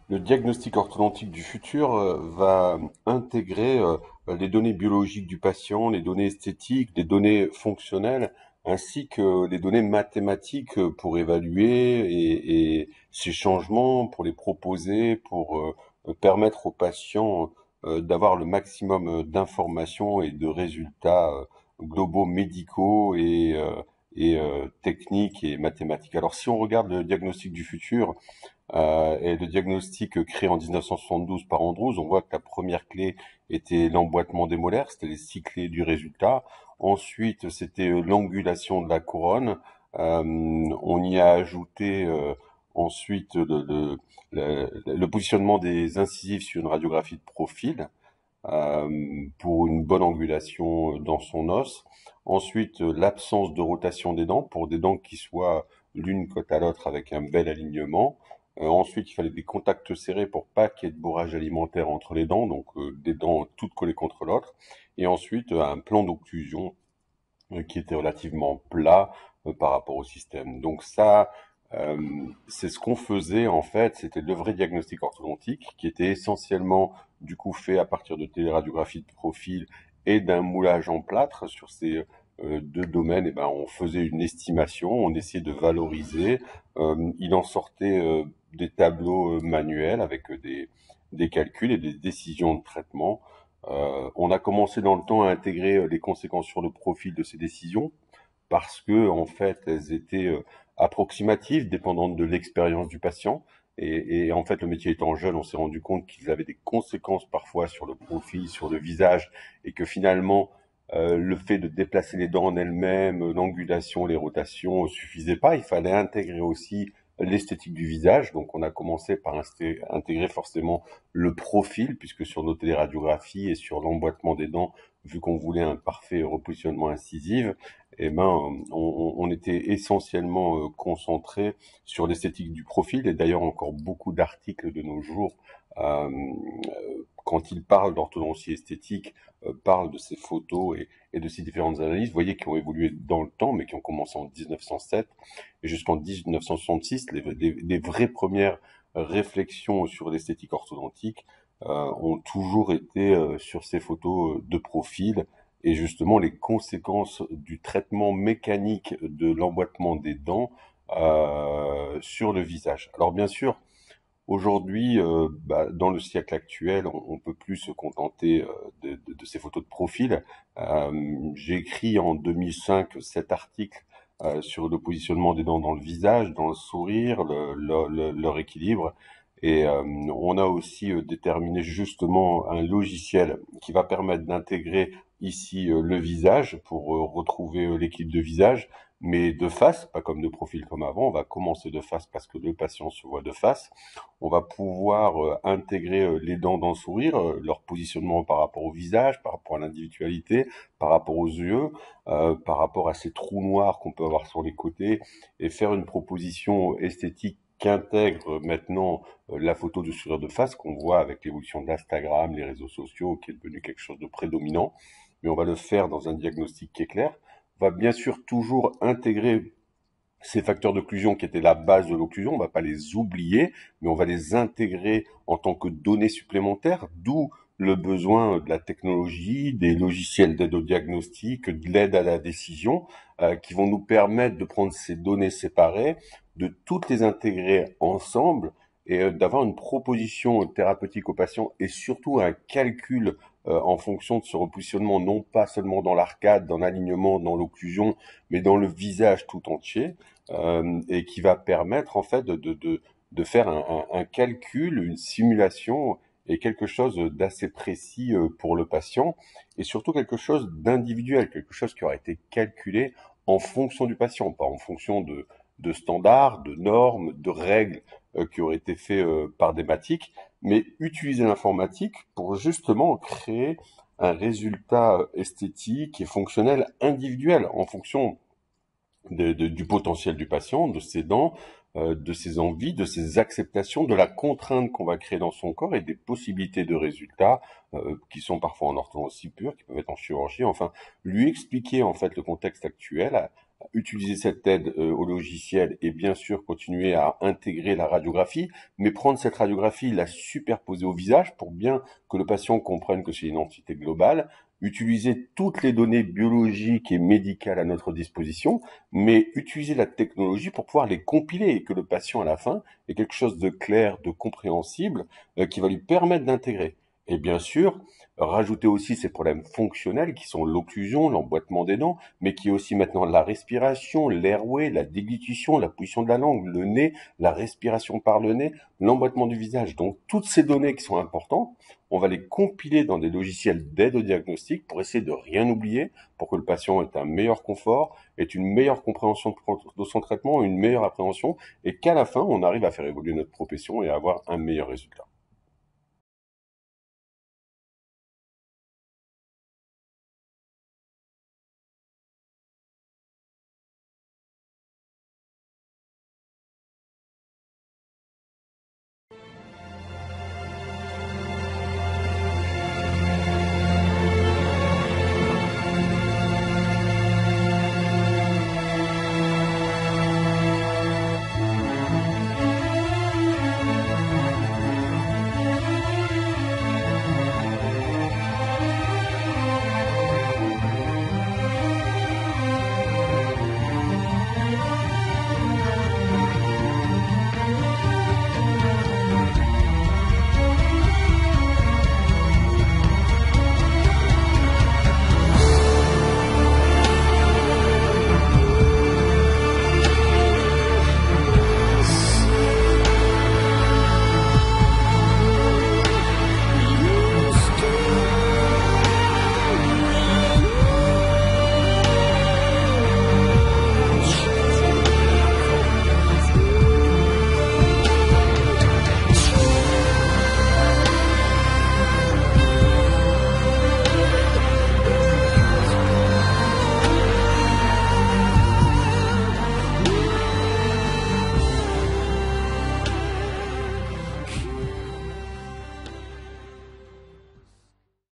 Le diagnostic orthodontique du futur va intégrer les données biologiques du patient, les données esthétiques, les données fonctionnelles, ainsi que les données mathématiques pour évaluer et ces changements, pour les proposer, pour permettre aux patients d'avoir le maximum d'informations et de résultats globaux médicaux et techniques et mathématiques. Alors si on regarde le diagnostic du futur, et le diagnostic créé en 1972 par Andrews, on voit que la première clé était l'emboîtement des molaires, c'était les 6 clés du résultat. Ensuite, c'était l'angulation de la couronne. On y a ajouté ensuite le positionnement des incisives sur une radiographie de profil pour une bonne angulation dans son os. Ensuite, l'absence de rotation des dents pour des dents qui soient l'une côte à l'autre avec un bel alignement. Ensuite, il fallait des contacts serrés pour pas qu'il y ait de bourrage alimentaire entre les dents, donc des dents toutes collées contre l'autre. Et ensuite, un plan d'occlusion qui était relativement plat par rapport au système. Donc ça, c'est ce qu'on faisait en fait, c'était le vrai diagnostic orthodontique qui était essentiellement du coup fait à partir de téléradiographie de profil et d'un moulage en plâtre sur ces deux domaines. Et ben, on faisait une estimation, on essayait de valoriser. Il en sortait des tableaux manuels avec des calculs et des décisions de traitement. On a commencé dans le temps à intégrer les conséquences sur le profil de ces décisions parce que en fait elles étaient approximatives, dépendantes de l'expérience du patient. Et en fait, le métier étant jeune, on s'est rendu compte qu'ils avaient des conséquences parfois sur le profil, sur le visage, et que finalement, le fait de déplacer les dents en elles-mêmes, l'angulation, les rotations suffisaient pas. Il fallait intégrer aussi l'esthétique du visage. Donc, on a commencé par intégrer forcément le profil, puisque sur nos téléradiographies et sur l'emboîtement des dents, vu qu'on voulait un parfait repositionnement incisif, eh ben, on était essentiellement concentré sur l'esthétique du profil. Et d'ailleurs, encore beaucoup d'articles de nos jours, quand ils parlent d'orthodontie esthétique, parlent de ces photos et de ces différentes analyses, vous voyez, qui ont évolué dans le temps, mais qui ont commencé en 1907 et jusqu'en 1966. Les vraies premières réflexions sur l'esthétique orthodontique ont toujours été sur ces photos de profil et justement les conséquences du traitement mécanique de l'emboîtement des dents sur le visage. Alors bien sûr, aujourd'hui, dans le siècle actuel, on peut plus se contenter de ces photos de profil. J'ai écrit en 2005 cet article sur le positionnement des dents dans le visage, dans le sourire, leur équilibre. Et on a aussi déterminé justement un logiciel qui va permettre d'intégrer ici le visage pour retrouver l'équilibre de visage, mais de face, pas comme de profil comme avant. On va commencer de face parce que le patient se voit de face. On va pouvoir intégrer les dents dans le sourire, leur positionnement par rapport au visage, par rapport à l'individualité, par rapport aux yeux, par rapport à ces trous noirs qu'on peut avoir sur les côtés, et faire une proposition esthétique qui intègre maintenant la photo de sourire de face qu'on voit avec l'évolution de l'Instagram, les réseaux sociaux, qui est devenu quelque chose de prédominant. Mais on va le faire dans un diagnostic qui est clair. On va bien sûr toujours intégrer ces facteurs d'occlusion qui étaient la base de l'occlusion, on ne va pas les oublier, mais on va les intégrer en tant que données supplémentaires, d'où le besoin de la technologie, des logiciels d'aide au diagnostic, de l'aide à la décision, qui vont nous permettre de prendre ces données séparées, de toutes les intégrer ensemble et d'avoir une proposition thérapeutique au patient et surtout un calcul en fonction de ce repositionnement, non pas seulement dans l'arcade, dans l'alignement, dans l'occlusion, mais dans le visage tout entier, et qui va permettre en fait de faire un calcul, une simulation et quelque chose d'assez précis pour le patient et surtout quelque chose d'individuel, quelque chose qui aura été calculé en fonction du patient, pas en fonction de standards, de normes, de règles qui auraient été faits par des mathématiques, mais utiliser l'informatique pour justement créer un résultat esthétique et fonctionnel individuel en fonction du potentiel du patient, de ses dents, de ses envies, de ses acceptations, de la contrainte qu'on va créer dans son corps et des possibilités de résultats qui sont parfois en orthodontie pure, qui peuvent être en chirurgie. Enfin, lui expliquer en fait le contexte actuel utiliser cette aide au logiciel et bien sûr continuer à intégrer la radiographie, mais prendre cette radiographie, la superposer au visage pour bien que le patient comprenne que c'est une entité globale, utiliser toutes les données biologiques et médicales à notre disposition, mais utiliser la technologie pour pouvoir les compiler et que le patient à la fin ait quelque chose de clair, de compréhensible, qui va lui permettre d'intégrer. Et bien sûr, rajouter aussi ces problèmes fonctionnels qui sont l'occlusion, l'emboîtement des dents, mais qui est aussi maintenant la respiration, l'airway, la déglutition, la position de la langue, le nez, la respiration par le nez, l'emboîtement du visage. Donc toutes ces données qui sont importantes, on va les compiler dans des logiciels d'aide au diagnostic pour essayer de rien oublier, pour que le patient ait un meilleur confort, ait une meilleure compréhension de son traitement, une meilleure appréhension, et qu'à la fin, on arrive à faire évoluer notre profession et à avoir un meilleur résultat.